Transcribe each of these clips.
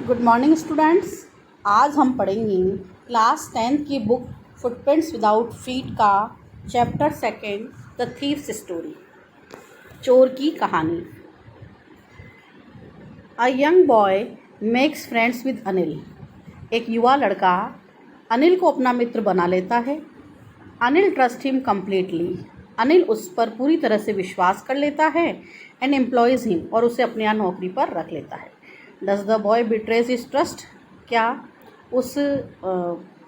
Good morning students. आज हम पढ़ेंगे क्लास 10th की बुक फुटप्रिंट्स विदाउट फीट का chapter second the thieves story, चोर की कहानी। A young boy makes friends with Anil. एक युवा लड़का अनिल को अपना मित्र बना लेता है। Anil trust him completely. Anil उस पर पूरी तरह से विश्वास कर लेता है एंड एम्प्लॉयज हिम, और उसे अपने यहाँ नौकरी पर रख लेता है। Does the boy betrays his trust. क्या उस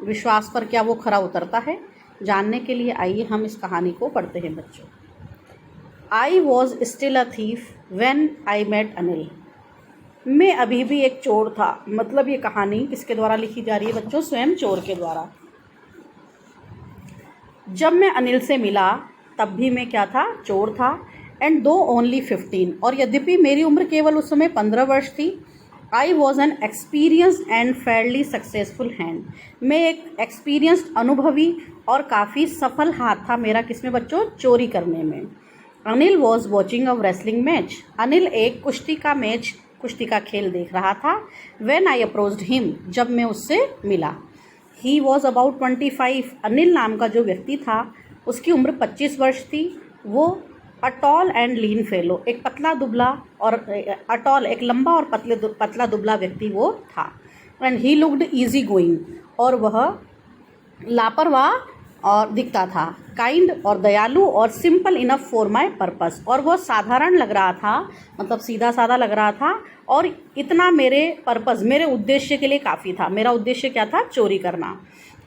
विश्वास पर क्या वो खरा उतरता है? जानने के लिए आइए हम इस कहानी को पढ़ते हैं बच्चों। I was still a thief when I met Anil. मैं अभी भी एक चोर था। मतलब ये कहानी किसके द्वारा लिखी जा रही है बच्चों? स्वयं चोर के द्वारा। जब मैं अनिल से मिला तब भी मैं क्या था? चोर था। एंड दो ओनली 15, और यद्यपि मेरी उम्र केवल उस समय 15 वर्ष थी। I was an experienced and Fairlie successful hand. मैं एक एक्सपीरियंस्ड, अनुभवी और काफ़ी सफल हाथ था मेरा किसमें बच्चों? चोरी करने में। Anil was watching a wrestling match. Anil एक कुश्ती का खेल देख रहा था। व्हेन आई अप्रोच्ड हिम, जब मैं उससे मिला। He was about 25। अनिल नाम का जो व्यक्ति था उसकी उम्र 25 वर्ष थी। वो a tall and lean fellow, एक पतला दुबला और अटॉल, एक लंबा और पतला दुबला व्यक्ति वो था। And he looked easy going, और वह लापरवाह और दिखता था। काइंड और दयालु और simple enough for my purpose, और वह साधारण लग रहा था, मतलब सीधा साधा लग रहा था, और इतना मेरे पर्पस, मेरे उद्देश्य के लिए काफ़ी था। मेरा उद्देश्य क्या था? चोरी करना।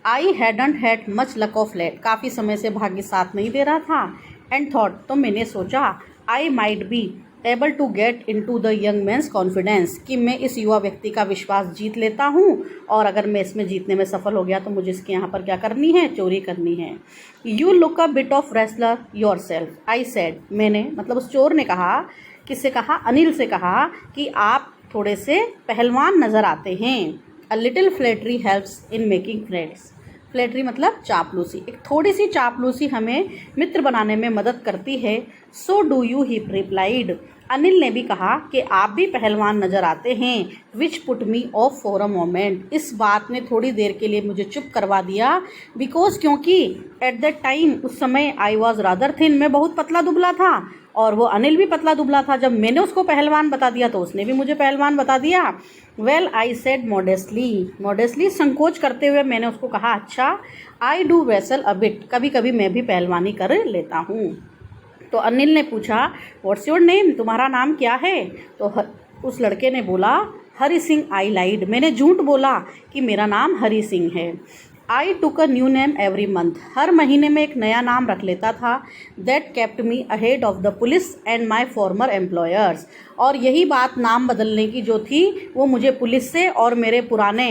I hadn't had much luck of late. काफ़ी समय से भाग्य साथ नहीं दे रहा था। एंड थॉट, तो मैंने सोचा, I might be able to get in to the young man's confidence, कि मैं इस युवा व्यक्ति का विश्वास जीत लेता हूँ, और अगर मैं इसमें जीतने में सफल हो गया तो मुझे इसके यहाँ पर क्या करनी है? चोरी करनी है। You look a bit of wrestler your self, I said. मैंने, मतलब उस चोर ने कहा, किससे कहा? अनिल से कहा कि आप थोड़े से पहलवान नज़र आते हैं। A little flattery helps in making friends. Flattery मतलब चापलूसी। एक थोड़ी सी चापलूसी हमें मित्र बनाने में मदद करती है। So do you, he replied. Anil ने भी कहा कि आप भी पहलवान नज़र आते हैं। Which put me of for a moment. इस बात ने थोड़ी देर के लिए मुझे चुप करवा दिया। बिकॉज, क्योंकि एट दैट टाइम, उस समय, आई वॉज रादर थिन, मैं बहुत पतला दुबला था, और वो अनिल भी पतला दुबला था। जब मैंने उसको पहलवान बता दिया तो उसने भी मुझे पहलवान बता दिया। वेल, आई सेड मॉडेस्टली, संकोच करते हुए मैंने उसको कहा, अच्छा, I do vessel a bit, कभी कभी मैं भी पहलवानी कर लेता हूँ। तो अनिल ने पूछा, व्हाट्स योर नेम, तुम्हारा नाम क्या है? तो उस लड़के ने बोला, हरी सिंह। आई लाइड, मैंने झूठ बोला कि मेरा नाम हरी सिंह है। I took a new name every month, हर महीने में एक नया नाम रख लेता था। That kept me ahead of the police and my former employers, और यही बात नाम बदलने की जो थी वो मुझे पुलिस से और मेरे पुराने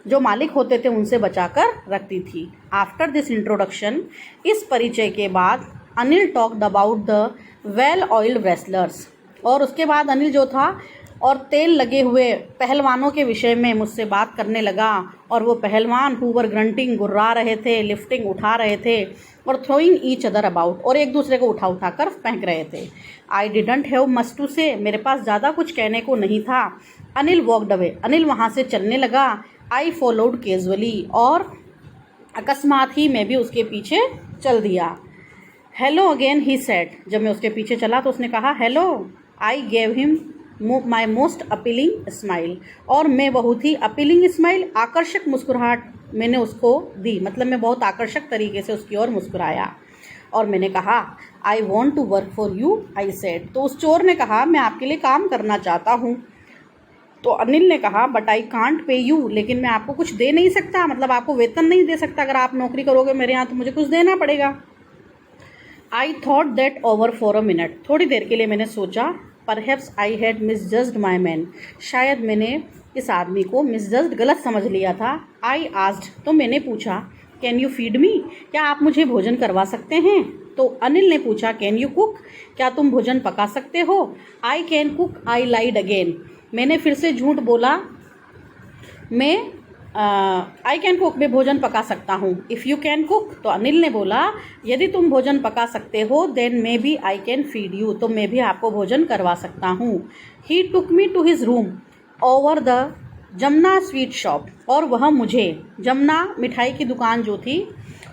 जो मालिक होते थे उनसे बचाकर रखती थी। आफ्टर दिस इंट्रोडक्शन, इस परिचय के बाद, Anil talked about the well oiled wrestlers, और उसके बाद अनिल जो था और तेल लगे हुए पहलवानों के विषय में मुझसे बात करने लगा। और वो पहलवान हुवर ग्रंटिंग, गुर्रा रहे थे, लिफ्टिंग, उठा रहे थे, और थ्रोइंग ईच अदर अबाउट, और एक दूसरे को उठा कर फेंक रहे थे। I didn't have much to say, मेरे पास ज़्यादा कुछ कहने को नहीं था। अनिल वॉकड अवे, अनिल वहाँ से चलने लगा। आई फॉलोड कैजुअली, और अकस्मात ही मैं भी उसके पीछे चल दिया। हेलो अगेन, ही सेड, जब मैं उसके पीछे चला तो उसने कहा, hello. I gave him my most appealing smile, और मैं बहुत ही अपीलिंग स्माइल, आकर्षक मुस्कुराहट मैंने उसको दी। मतलब मैं बहुत आकर्षक तरीके से उसकी ओर मुस्कुराया, और मैंने कहा, I want to work for you, I said. तो उस चोर ने कहा, मैं आपके लिए काम करना चाहता हूँ। तो अनिल ने कहा, but I can't pay you, लेकिन मैं आपको कुछ दे नहीं सकता, मतलब आपको वेतन नहीं दे सकता। अगर आप नौकरी करोगे मेरे यहाँ तो मुझे कुछ देना पड़ेगा। I thought that over for a minute, थोड़ी देर के लिए मैंने सोचा। Perhaps I had misjudged my man, शायद मैंने इस आदमी को मिसजज्ड, गलत समझ लिया था। आई आस्क्ड, तो मैंने पूछा, कैन यू फीड मी, क्या आप मुझे भोजन करवा सकते हैं? तो अनिल ने पूछा, कैन यू कुक, क्या तुम भोजन पका सकते हो? I can cook, I lied again, मैंने फिर से झूठ बोला। मैं आई कैन कुक, मैं भोजन पका सकता हूँ। इफ़ यू कैन कुक, तो अनिल ने बोला, यदि तुम भोजन पका सकते हो, then maybe I can feed you, तो मैं भी आपको भोजन करवा सकता हूँ। He took me to his room over the Jamuna sweet shop, और वह मुझे, जमुना मिठाई की दुकान जो थी,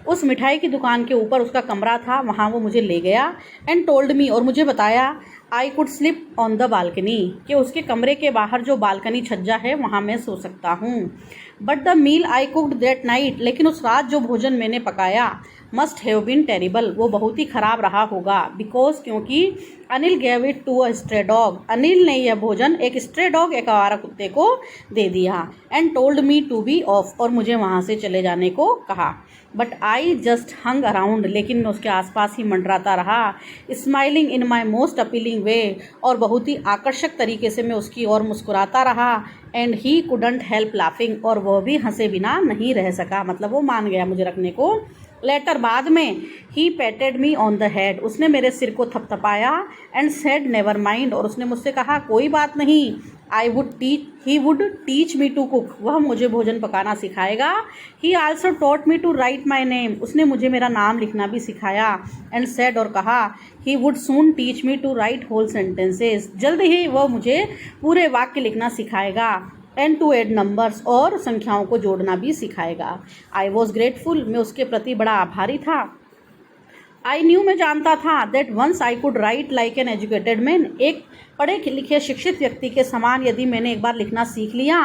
उस मिठाई की दुकान के ऊपर उसका कमरा था, वहाँ वो मुझे ले गया। एंड टोल्ड मी, और मुझे बताया, I could slip on the balcony, कि उसके कमरे के बाहर जो बालकनी छज्जा है वहाँ मैं सो सकता हूँ। But the meal I cooked that night, लेकिन उस रात जो भोजन मैंने पकाया, मस्ट हैव बीन टेरिबल, वो बहुत ही ख़राब रहा होगा। बिकॉज, क्योंकि Anil gave it to a stray dog, Anil ने यह भोजन एक स्ट्रे डॉग, एक आवारा कुत्ते को दे दिया। And told me to be off, और मुझे वहाँ से चले जाने को कहा। But I just hung around, लेकिन मैं उसके आसपास ही मंडराता रहा, smiling in my most appealing way, और बहुत ही आकर्षक तरीके से मैं उसकी ओर मुस्कुराता रहा। And he couldn't help laughing, और वह भी हंसे बिना नहीं रह सका, मतलब वो मान गया मुझे रखने को। लेटर, बाद में, he patted me on the head, उसने मेरे सिर को थपथपाया। एंड सेड नेवर माइंड, और उसने मुझसे कहा कोई बात नहीं। He would teach me to cook, वह मुझे भोजन पकाना सिखाएगा। He also taught me to write my name, उसने मुझे मेरा नाम लिखना भी सिखाया। एंड सेड, और कहा, he would soon teach me to write whole sentences, जल्द ही वह मुझे पूरे वाक्य लिखना सिखाएगा। एंड टू एड नंबर्स, और संख्याओं को जोड़ना भी सिखाएगा। आई वॉज ग्रेटफुल, मैं उसके प्रति बड़ा आभारी था। आई न्यू, मैं जानता था, that once I could write like an educated man, एक पढ़े लिखे शिक्षित व्यक्ति के समान यदि मैंने एक बार लिखना सीख लिया,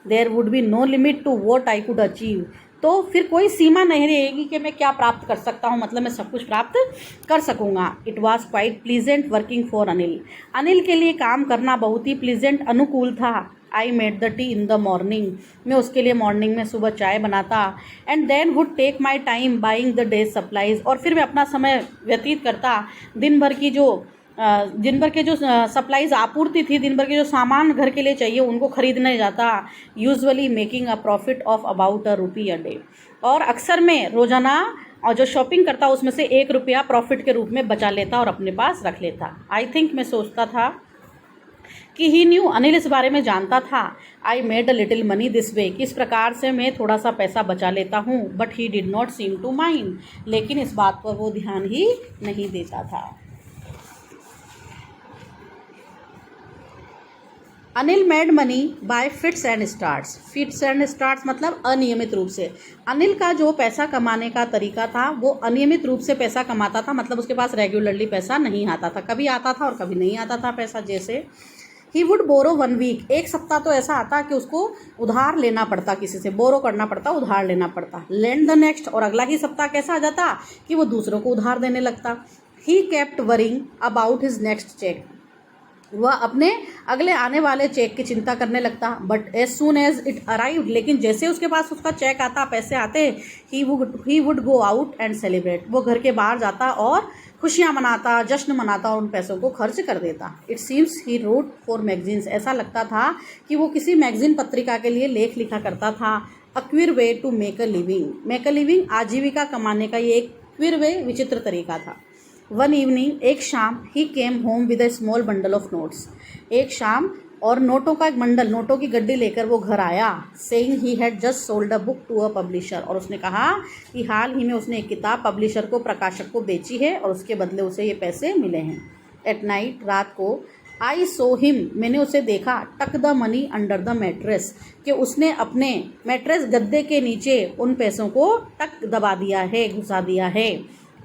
there would be no limit to what I could achieve, तो फिर कोई सीमा नहीं रहेगी कि मैं क्या प्राप्त कर सकता हूँ, मतलब मैं सब कुछ प्राप्त कर सकूँगा। It was quite pleasant working for Anil, Anil के लिए काम करना बहुत ही प्लीजेंट, अनुकूल था। I made the tea in the morning, मैं उसके लिए मॉर्निंग में सुबह चाय बनाता। And then would take my time buying the day supplies, और फिर मैं अपना समय व्यतीत करता दिन भर के जो सप्लाईज आपूर्ति थी, दिन भर के जो सामान घर के लिए चाहिए उनको खरीदने जाता। Usually making a profit of about ₹1 a day, और अक्सर मैं रोज़ाना और जो शॉपिंग करता उसमें से ₹1 प्रॉफिट के रूप में बचा लेता और अपने पास रख लेता। आई थिंक, मैं सोचता था कि ही न्यू, अनिल इस बारे में जानता था। I made a little money this way, किस प्रकार से मैं थोड़ा सा पैसा बचा लेता हूँ। But he did not seem to mind, लेकिन इस बात पर वो ध्यान ही नहीं देता था। Anil made money by fits and starts, fits and starts मतलब अनियमित रूप से। अनिल का जो पैसा कमाने का तरीका था वो अनियमित रूप से पैसा कमाता था, मतलब उसके पास रेगुलरली पैसा नहीं आता था, कभी आता था और कभी नहीं आता था पैसा। जैसे ही वुड बोरो 1 वीक, एक सप्ताह तो ऐसा आता कि उसको उधार लेना पड़ता, किसी से बोरो करना पड़ता, उधार लेना पड़ता। लेंड द नेक्स्ट, और अगला ही सप्ताह कैसा आ जाता कि वो दूसरों को उधार देने लगता। He kept worrying about his next cheque, वह अपने अगले आने वाले चेक की चिंता करने लगता। But as soon as it arrived, लेकिन जैसे उसके पास उसका चेक आता, पैसे आते, he would go out and celebrate, वो घर के बाहर जाता और खुशियाँ मनाता, जश्न मनाता और उन पैसों को खर्च कर देता। It seems he wrote for magazines, ऐसा लगता था कि वो किसी मैगजीन पत्रिका के लिए लेख लिखा करता था। A queer way to make a living, आजीविका कमाने का ये एक क्विर वे, विचित्र तरीका था। वन इवनिंग, एक शाम, he came home with a small bundle of notes, एक शाम और नोटों का एक बंडल, नोटों की गड्डी लेकर वो घर आया। Saying he had just sold a book to a publisher, और उसने कहा कि हाल ही में उसने एक किताब पब्लिशर को, प्रकाशक को बेची है और उसके बदले उसे ये पैसे मिले हैं। एट नाइट, रात को, आई सो हिम, मैंने उसे देखा, टक the money under the mattress, कि उसने अपने मैट्रेस गद्दे के नीचे उन पैसों को टक दबा दिया है, घुसा दिया है।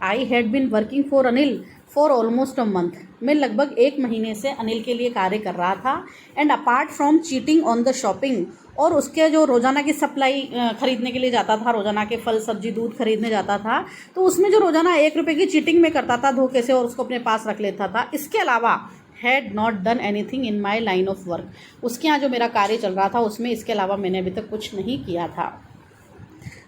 I had been working for Anil for almost a month, मैं लगभग 1 महीने से अनिल के लिए कार्य कर रहा था। And apart from cheating on the shopping, और उसके जो रोज़ाना की सप्लाई खरीदने के लिए जाता था, रोज़ाना के फल सब्जी दूध खरीदने जाता था, तो उसमें जो रोज़ाना ₹1 की चीटिंग में करता था धोखे से और उसको अपने पास रख लेता था, इसके अलावा had not done anything in my line of work, उसके यहाँ जो मेरा कार्य चल रहा था उसमें इसके अलावा मैंने अभी तक कुछ नहीं किया था।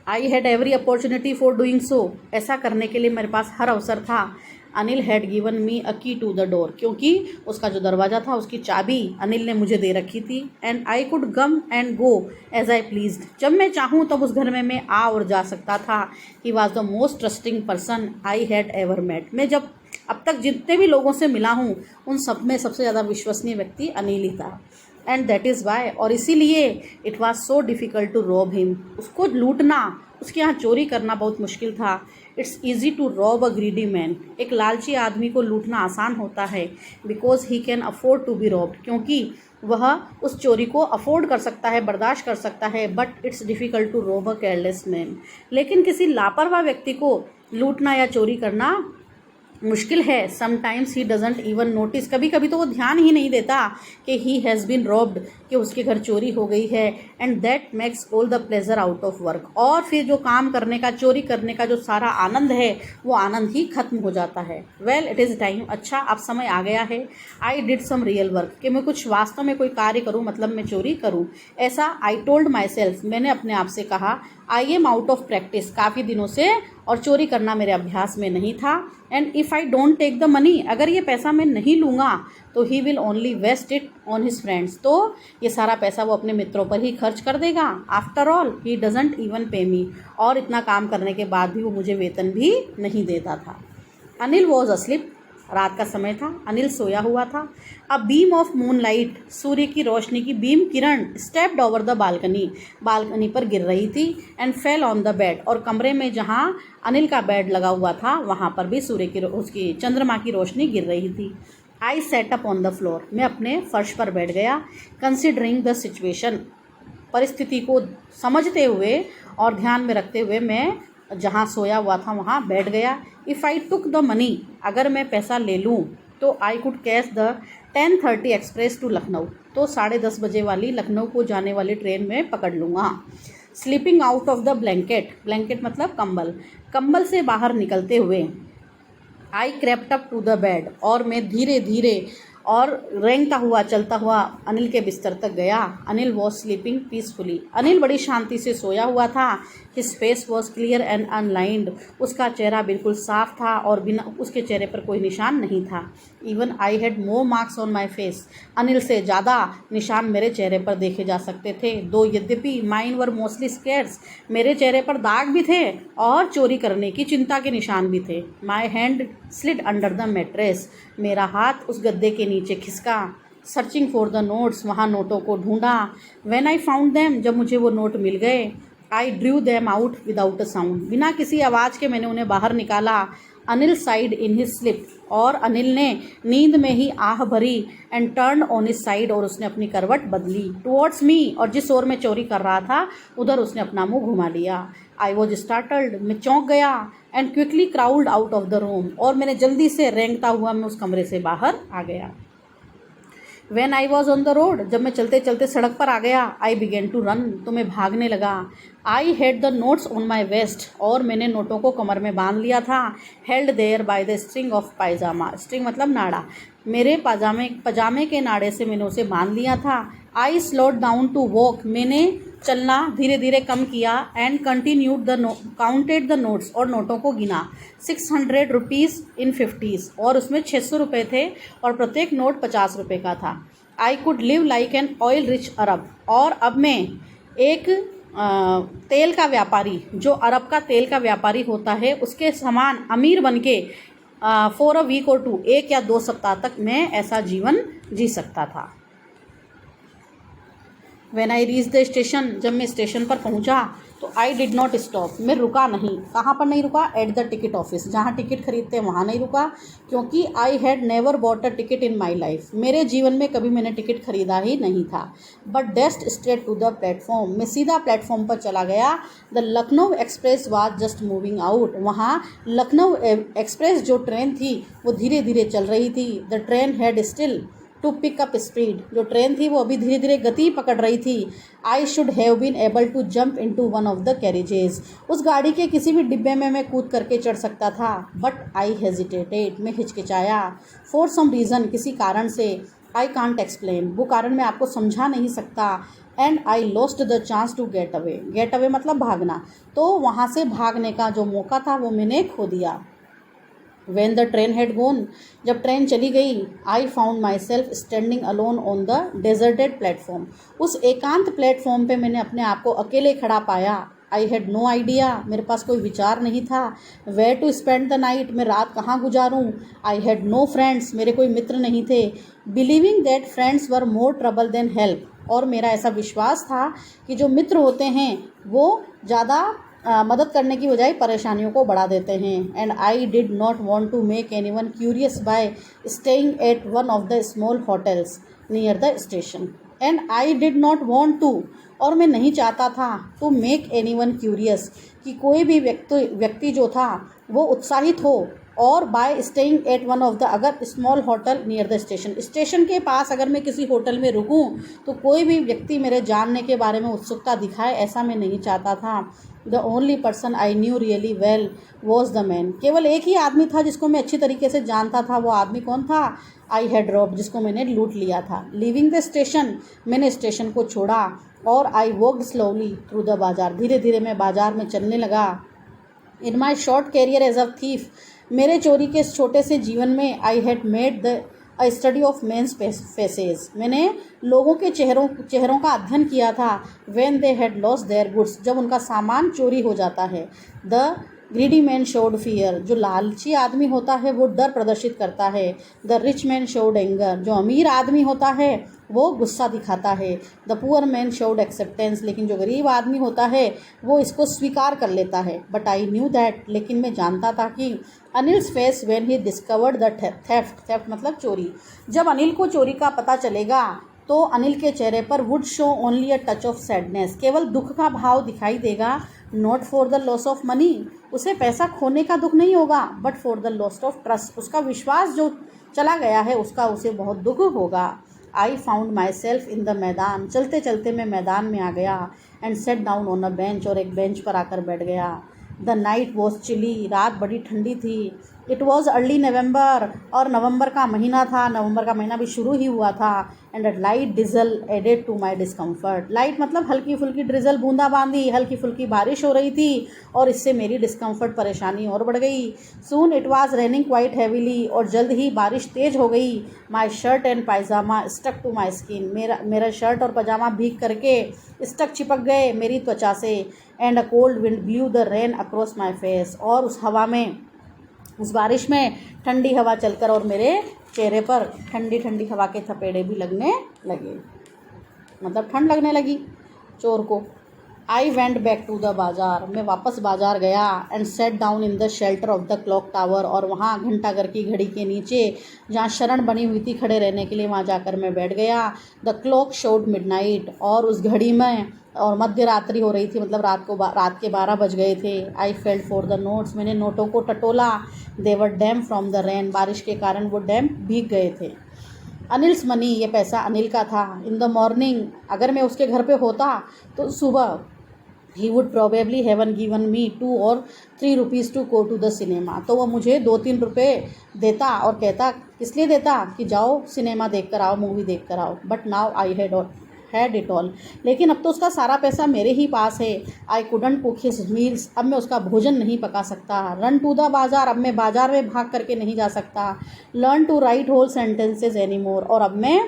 I had every opportunity for doing so, ऐसा करने के लिए मेरे पास हर अवसर था। अनिल हैड गिवन मी अ की टू द डोर, क्योंकि उसका जो दरवाज़ा था उसकी चाबी अनिल ने मुझे दे रखी थी। And I could come and go as I pleased, जब मैं चाहूँ तब उस घर में मैं आ और जा सकता था। He was the most trusting person I had ever met, मैं जब अब तक जितने भी लोगों से मिला हूँ उन सब में सबसे ज़्यादा विश्वसनीय व्यक्ति अनिल ही था। एंड दैट इज़ वाई, और इसीलिए it was so difficult to rob him, उसको लूटना, उसके यहाँ चोरी करना बहुत मुश्किल था। It's easy to rob a greedy man, एक लालची आदमी को लूटना आसान होता है। Because he can afford to be robbed, क्योंकि वह उस चोरी को अफोर्ड कर सकता है, बर्दाश्त कर सकता है, बट इट्स डिफ़िकल्ट टू रोब अ केयरलेस मैन। लेकिन किसी लापरवाह व्यक्ति को लूटना या चोरी करना मुश्किल है। Sometimes he doesn't even notice, कभी कभी तो वो ध्यान ही नहीं देता कि ही हैज़ बीन रॉब्ड, कि उसके घर चोरी हो गई है। And that makes all the pleasure out of work, और फिर जो काम करने का, चोरी करने का जो सारा आनंद है वो आनंद ही खत्म हो जाता है। वेल इट इज़ टाइम, अच्छा अब समय आ गया है। I did some real work, कि मैं कुछ वास्तव में कोई कार्य करूँ, मतलब मैं चोरी करूँ। ऐसा आई टोल्ड माई सेल्फ, मैंने अपने आप से कहा। I am out of practice, काफ़ी दिनों से, और चोरी करना मेरे अभ्यास में नहीं था। And if I don't take the money, अगर ये पैसा मैं नहीं लूँगा तो he will only waste it on his friends, तो ये सारा पैसा वो अपने मित्रों पर ही खर्च कर देगा। After all he doesn't even पे मी, और इतना काम करने के बाद भी वो मुझे वेतन भी नहीं देता था। अनिल वॉज अस्लीप, रात का समय था, अनिल सोया हुआ था। अ बीम ऑफ मूनलाइट, सूर्य की रोशनी की beam Kiran, stepped over the balcony, balcony पर गिर रही थी। And fell on the bed, और कमरे में जहाँ अनिल का बेड लगा हुआ था वहाँ पर भी सूर्य की उसकी चंद्रमा की रोशनी गिर रही थी। I set up on the floor, मैं अपने फर्श पर बैठ गया। कंसिडरिंग द सिचुएशन, परिस्थिति को समझते हुए और ध्यान में रखते हुए मैं जहाँ सोया हुआ था वहाँ बैठ गया। If I took the money, अगर मैं पैसा ले लूँ तो I could catch the 10:30 express to Lucknow, तो 10:30 बजे वाली लखनऊ को जाने वाली ट्रेन में पकड़ लूँगा। Sleeping out of the blanket, blanket मतलब कंबल, कंबल से बाहर निकलते हुए I crept up to the bed, और मैं धीरे धीरे और रेंगता हुआ चलता हुआ अनिल के बिस्तर तक गया। Anil was sleeping peacefully, Anil बड़ी शांति से सोया हुआ था। His face was clear and unlined, उसका चेहरा बिल्कुल साफ था और बिना उसके चेहरे पर कोई निशान नहीं था। Even I had more marks on my face, Anil से ज़्यादा निशान मेरे चेहरे पर देखे जा सकते थे। दो यद्यपि माइन वर मोस्टली स्केर्स, मेरे चेहरे पर दाग भी थे और चोरी करने की चिंता के निशान भी थे। My hand slid under the mattress, मेरा हाथ उस गद्दे के नीचे खिसका। सर्चिंग फॉर द नोट्स, वहाँ नोटों को ढूंढा। व्हेन आई फाउंड देम, जब मुझे वो नोट मिल गए। I drew them out without a sound, बिना किसी आवाज़ के मैंने उन्हें बाहर निकाला। Anil side in his slip, और अनिल ने नींद में ही आह भरी। And turn on his side, और उसने अपनी करवट बदली। टुवर्ड्स मी, और जिस ओर मैं चोरी कर रहा था उधर उसने अपना मुंह घुमा लिया। आई वॉज स्टार्टल्ड, मैं चौंक गया। And quickly crawled out of the room, और मैंने जल्दी से रेंगता हुआ मैं उस कमरे से बाहर आ गया। When I was on the road, जब मैं चलते चलते सड़क पर आ गया। I began to run, तो मैं भागने लगा। I had the notes on my vest, और मैंने नोटों को कमर में बांध लिया था। Held there by the string of pajama, string मतलब नाड़ा, मेरे पजामे के नाड़े से मैंने उसे बांध लिया था। I slowed down to walk, मैंने चलना धीरे धीरे कम किया। And continued counted the notes, और नोटों को गिना। 600 रुपीज़ इन 50s, और उसमें 600 रुपये थे और प्रत्येक नोट 50 रुपये का था। I could live like an oil rich Arab, और अब मैं एक तेल का व्यापारी, जो अरब का तेल का व्यापारी होता है, उसके समान अमीर बन के फॉर अ वीक और 2, 1 या 2 सप्ताह तक मैं ऐसा जीवन जी सकता था। When I reached the station, जब मैं स्टेशन पर पहुंचा तो आई डिड नॉट स्टॉप, मैं रुका नहीं। कहाँ पर नहीं रुका? एट द टिकट ऑफिस, जहाँ टिकट खरीदते हैं वहाँ नहीं रुका, क्योंकि I had never bought a ticket in my life, मेरे जीवन में कभी मैंने टिकट खरीदा ही नहीं था। But dashed straight to the platform, मैं सीधा प्लेटफॉर्म पर चला गया। The Lucknow express was just moving out, वहाँ लखनऊ एक्सप्रेस जो ट्रेन थी वो धीरे धीरे चल रही थी। The train had still to pick up speed, जो ट्रेन थी वो अभी धीरे धीरे गति पकड़ रही थी। I should have been able to jump in to one of the carriages, उस गाड़ी के किसी भी डिब्बे में मैं कूद करके चढ़ सकता था। बट आई हेजिटेटेड, मैं हिचकिचाया। फॉर सम रीज़न, किसी कारण से। आई कांट एक्सप्लेन, वो कारण मैं आपको समझा नहीं सकता। And I lost the chance to get away, get away मतलब भागना, तो वहाँ से भागने का जो मौका था वो मैंने खो दिया। When the train had gone, जब ट्रेन चली गई, I found myself standing alone on the deserted platform, उस एकांत प्लेटफॉर्म पे मैंने अपने आप को अकेले खड़ा पाया। I had no idea, मेरे पास कोई विचार नहीं था। Where to spend the night, मैं रात कहाँ गुजारूँ। I had no friends, मेरे कोई मित्र नहीं थे। Believing that friends were more trouble than help, और मेरा ऐसा विश्वास था कि जो मित्र होते हैं वो ज़्यादा मदद करने की बजाय परेशानियों को बढ़ा देते हैं। And I did not want to make anyone curious by staying at one of the small hotels, near the station and I did not want to, और मैं नहीं चाहता था to make anyone curious, कि कोई भी व्यक्ति जो था वो उत्साहित हो, और by staying at one of the अगर small hotel near the station, station के पास अगर मैं किसी होटल में रुकूं तो कोई भी व्यक्ति मेरे जानने के बारे में उत्सुकता दिखाए, ऐसा मैं नहीं चाहता था। The only person I knew really well was the man, केवल एक ही आदमी था जिसको मैं अच्छी तरीके से जानता था। वो आदमी कौन था? आई हैड रॉब्ड, जिसको मैंने लूट लिया था। लिविंग द स्टेशन, मैंने स्टेशन को छोड़ा, और I walked slowly through the bazaar, धीरे धीरे मैं बाजार में चलने लगा। In my short career as a thief, मेरे चोरी के इस छोटे से जीवन में I had made the a study of men's faces, मैंने लोगों के चेहरों का अध्ययन किया था। When they had lost their goods, जब उनका सामान चोरी हो जाता है। The greedy man showed fear, जो लालची आदमी होता है वो डर प्रदर्शित करता है। The rich man showed anger, जो अमीर आदमी होता है वो गुस्सा दिखाता है। The poor man showed acceptance, लेकिन जो गरीब आदमी होता है वो इसको स्वीकार कर लेता है। बट आई न्यू दैट, लेकिन मैं जानता था कि Anil's face when he discovered the theft मतलब चोरी, जब अनिल को चोरी का पता चलेगा तो अनिल के चेहरे पर would show only a touch of sadness, केवल दुख का भाव दिखाई देगा। Not for the loss of money, उसे पैसा खोने का दुख नहीं होगा, but for the loss of trust, उसका विश्वास जो चला गया है उसका उसे बहुत दुख होगा। I found my self in the मैदान, चलते चलते मैं मैदान में आ गया। And sat down on a bench, और एक बेंच पर आकर बैठ गया। द नाइट वॉज चिली, रात बड़ी ठंडी थी। इट वॉज अर्ली नवंबर, और नवंबर का महीना था, नवंबर का महीना भी शुरू ही हुआ था। And a light drizzle added to my discomfort, light मतलब हल्की फुल्की ड्रिजल, बूंदाबांदी, हल्की फुल्की बारिश हो रही थी, और इससे मेरी डिस्कम्फर्ट परेशानी और बढ़ गई। Soon it was raining quite heavily, और जल्द ही बारिश तेज हो गई। My shirt and pyjama stuck to my skin, मेरा शर्ट और पजामा भीग करके स्टक चिपक गए मेरी त्वचा से। And a cold wind blue the rain across my face, और उस बारिश में ठंडी हवा चलकर और मेरे चेहरे पर ठंडी ठंडी हवा के थपेड़े भी लगने लगे, मतलब ठंड लगने लगी चोर को। I went back to the bazaar, मैं वापस बाजार गया। And sat down in the shelter of the clock tower, और वहाँ घंटाघर की घड़ी के नीचे जहाँ शरण बनी हुई थी खड़े रहने के लिए, वहाँ जाकर मैं बैठ गया। द क्लॉक शोड मिडनाइट, और उस घड़ी में और मध्य रात्रि हो रही थी, मतलब रात के 12 बज गए थे। I felt for the notes, मैंने नोटों को टटोला। दे वर डैम फ्रॉम द रेन, बारिश के कारण वो डैम भीग गए थे। अनिल्स मनी, ये पैसा अनिल का था। इन द मॉर्निंग, अगर मैं उसके घर पे होता तो सुबह ही would probably have given me 2 or 3 rupees to go to the cinema, तो वो मुझे 2-3 रुपये देता और कहता, किस लिए देता, कि जाओ सिनेमा देख कर आओ, मूवी देख कर आओ। But now I had it all, लेकिन अब तो उसका सारा पैसा मेरे ही पास है। I couldn't cook his meals, अब मैं उसका भोजन नहीं पका सकता। रन टू द बाजार, अब मैं बाजार में भाग करके नहीं जा सकता। Learn to write whole sentences any more, और अब मैं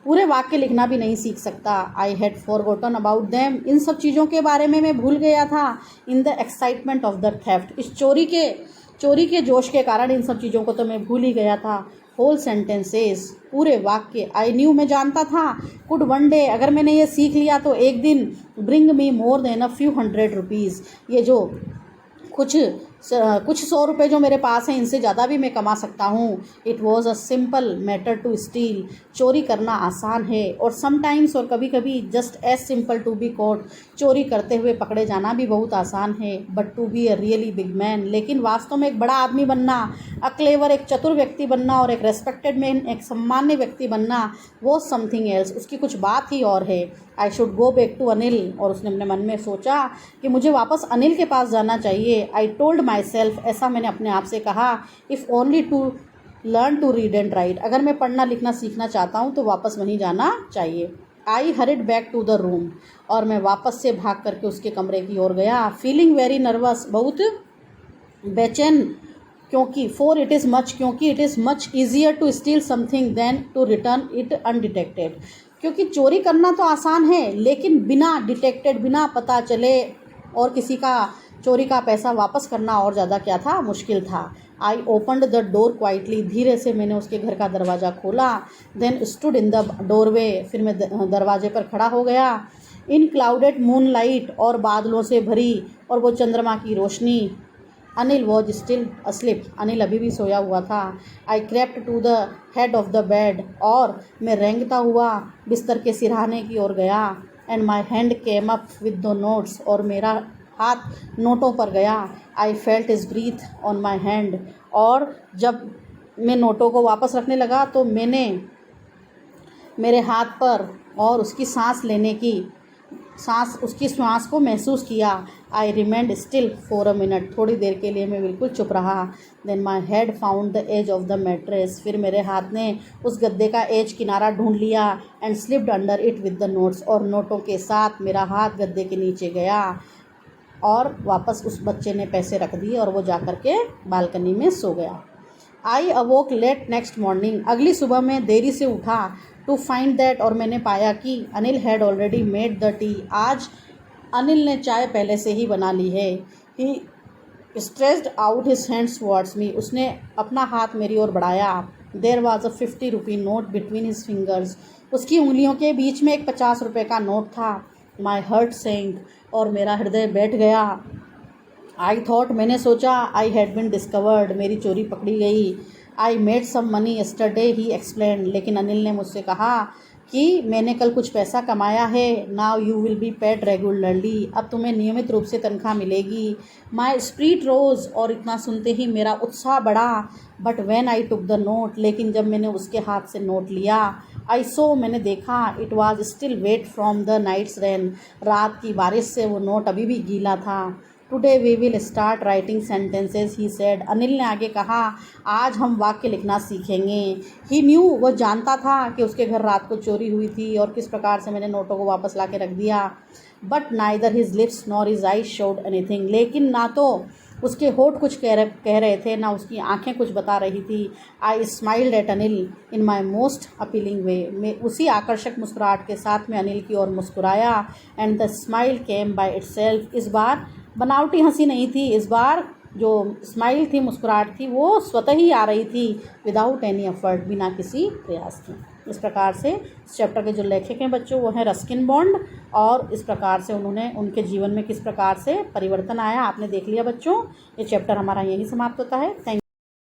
पूरे वाक्य लिखना भी नहीं सीख सकता। I had forgotten about them, इन सब चीज़ों के बारे में मैं भूल गया था। In the excitement of the theft, इस चोरी के जोश के कारण इन सब चीज़ों को तो मैं भूल ही गया था। होल सेंटेंसेस, पूरे वाक्य। आई न्यू, मैं जानता था। कुड वन डे, अगर मैंने ये सीख लिया तो एक दिन। Bring me more than a few hundred rupees, ये जो कुछ 100 रुपये जो मेरे पास हैं, इनसे ज़्यादा भी मैं कमा सकता हूँ। It was a simple matter to steal, चोरी करना आसान है, और समटाइम्स, और कभी कभी, just as simple to be caught, चोरी करते हुए पकड़े जाना भी बहुत आसान है। But to be a really big man, लेकिन वास्तव में एक बड़ा आदमी बनना, अ क्लेवर, एक चतुर व्यक्ति बनना, और एक रेस्पेक्टेड मैन, एक सम्मान्य व्यक्ति बनना, वो समथिंग एल्स, उसकी कुछ बात ही और है। I should go back to Anil, और उसने अपने मन में सोचा कि मुझे वापस अनिल के पास जाना चाहिए। आई टोल्ड माई सेल्फ, ऐसा मैंने अपने आप से कहा। If only to learn to read and write, अगर मैं पढ़ना लिखना सीखना चाहता हूँ तो वापस वहीं जाना चाहिए। I hurried back to the room, और मैं वापस से भाग करके उसके कमरे की ओर गया। फीलिंग वेरी नर्वस, बहुत बेचैन, क्योंकि क्योंकि it is much easier to steal something than to return it undetected, क्योंकि चोरी करना तो आसान है, लेकिन बिना डिटेक्टेड, बिना पता चले और किसी का चोरी का पैसा वापस करना और ज़्यादा क्या था, मुश्किल था। I opened the door quietly, धीरे से मैंने उसके घर का दरवाज़ा खोला। Then stood in the doorway, फिर मैं दरवाजे पर खड़ा हो गया। इन क्लाउडेड मून लाइट, और बादलों से भरी और वो चंद्रमा की रोशनी। Anil was still asleep, Anil अभी भी सोया हुआ था। I crept to the head of the bed, और मैं रेंगता हुआ बिस्तर के सिरहाने की ओर गया। And my hand came up with the notes, और मेरा हाथ नोटों पर गया। I felt his breath on my hand, और जब मैं नोटों को वापस रखने लगा तो मैंने मेरे हाथ पर और उसकी सांस को महसूस किया। I remained still for a minute, थोड़ी देर के लिए मैं बिल्कुल चुप रहा। Then my head found the edge of the mattress, फिर मेरे हाथ ने उस गद्दे का एज किनारा ढूंढ लिया। And slipped under it with the notes, और नोटों के साथ मेरा हाथ गद्दे के नीचे गया, और वापस उस बच्चे ने पैसे रख दिए और वो जा कर के बालकनी में सो गया। आई अवोक लेट नेक्स्ट मॉर्निंग, अगली सुबह में देरी से उठा। टू फाइंड दैट, और मैंने पाया कि Anil had already made the T, आज अनिल ने चाय पहले से ही बना ली है। He stretched out his hands towards me, उसने अपना हाथ मेरी ओर बढ़ाया। There was a 50 rupee note between his fingers, उसकी उंगलियों के बीच में एक 50 रुपये का नोट था। माई हर्ट सेंक, और मेरा हृदय बैठ गया। आई थॉट, मैंने सोचा, आई हैड बिन डिस्कवर्ड, मेरी चोरी पकड़ी गई। I made some money yesterday, he explain, लेकिन अनिल ने मुझसे कहा कि मैंने कल कुछ पैसा कमाया है। Now you will be paid regularly, अब तुम्हें नियमित रूप से तनख्वाह मिलेगी। माई स्प्रीट रोज, और इतना सुनते ही मेरा उत्साह बढ़ा। But when I took the note, लेकिन जब मैंने उसके हाथ से नोट लिया, आई सो, मैंने देखा, it was still wet from the night's rain, रात की बारिश से वो नोट अभी भी गीला था। Today we will start writing sentences, he said, Anil ने आगे कहा, आज हम वाक्य लिखना सीखेंगे। ही न्यू, वह जानता था कि उसके घर रात को चोरी हुई थी और किस प्रकार से मैंने नोटों को वापस ला के रख दिया। But neither his lips nor his eyes showed anything, लेकिन ना तो उसके होठ कुछ कह रहे थे, ना उसकी आंखें कुछ बता रही थी। I smiled at Anil in my most appealing way, मैं उसी आकर्षक मुस्कुराहट के साथ में अनिल की ओर मुस्कुराया। And the smile came by itself, इस बार बनावटी हंसी नहीं थी, इस बार जो स्माइल थी, मुस्कुराहट थी, वो स्वतः ही आ रही थी, विदाउट एनी एफर्ट, बिना किसी प्रयास के। इस प्रकार से इस चैप्टर के जो लेखक हैं बच्चों वो हैं रस्किन बॉन्ड, और इस प्रकार से उन्होंने उनके जीवन में किस प्रकार से परिवर्तन आया आपने देख लिया बच्चों। ये चैप्टर हमारा यहीं समाप्त होता है। थैंक